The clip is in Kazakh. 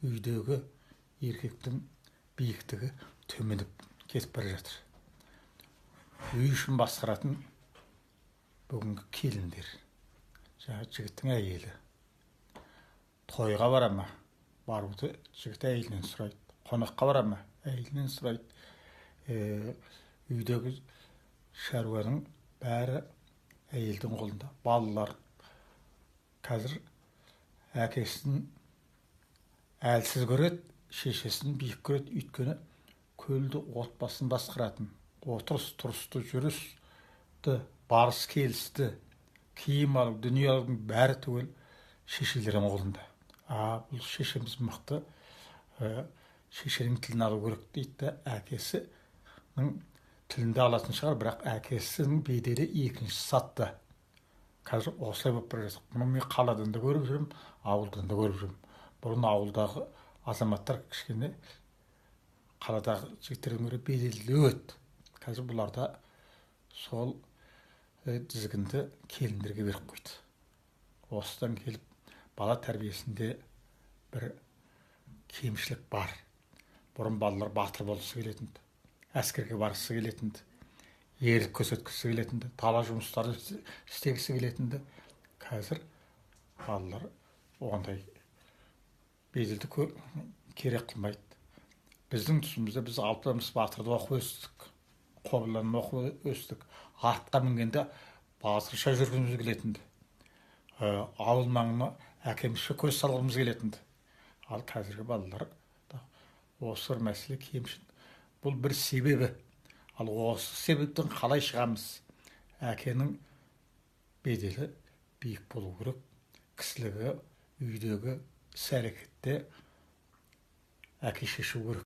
үйдегі еркектің биіктігі төмендеп кетіп бара жатыр. Үй ішін басқаратын бүгінгі келіндер, жаңа жігіттің әйелі. Тойға бара ма? Баруды жігіт әйелінен сұрайды. Қонаққа бара ма? Әйелінен сұрайды. Үйдегі шаруаның бәрі әйелдің қолында. Балалар қазір әкесін әлсіз көреді, шешесін биік көреді. Өйткені көлді отбасын басқаратын, отырыс-тұрысты, жүрісті, барыс-келісті, киім алу, дүние алудың бәрі түгел шешелердің қолында. Бұл шешеміз мықты, шешенің тілін алу керек дейді. Әкесінің тілінде алатын шығар, бірақ әкесінің беделі екінші сатты. Қазір осылай болып бара жатыр. Мұны мен қаладан да көріп жүрмін, ауылдан да көріп жүрмін. Бұрын ауылдағы азаматтар кішкене қаладағы жігіттерден гөрі беделді еді. Қазір бұларда сол тізгінді келіндерге беріп қойды. Осыдан келіп бала тәрбиесінде бір кемшілік бар. Бұрын балалар батыр болғысы келетінді, әскерге барғысы келетінді, ерлік көрсеткісі келетінді, дала жұмыстарды істегісі келетінді. Қазір балалар ондай беделді керек қылмайды. Біздің тұсымызда біз алпамыс батырды оқып өстік, қобыланды оқып өстік. Атқа мінгенде батырша жүргіміз келетінді. Ауыл маңына әкемізше көз салғымыз келетінді. Ал қазіргі балалар осы бір мәселе кемшін. Бұл бір себебі. Ал осы себептен қалай шығамыз? Әкенің беделі биік болу керек. Кісілігі, үйдегі іс-әрекетте әке шешу керек.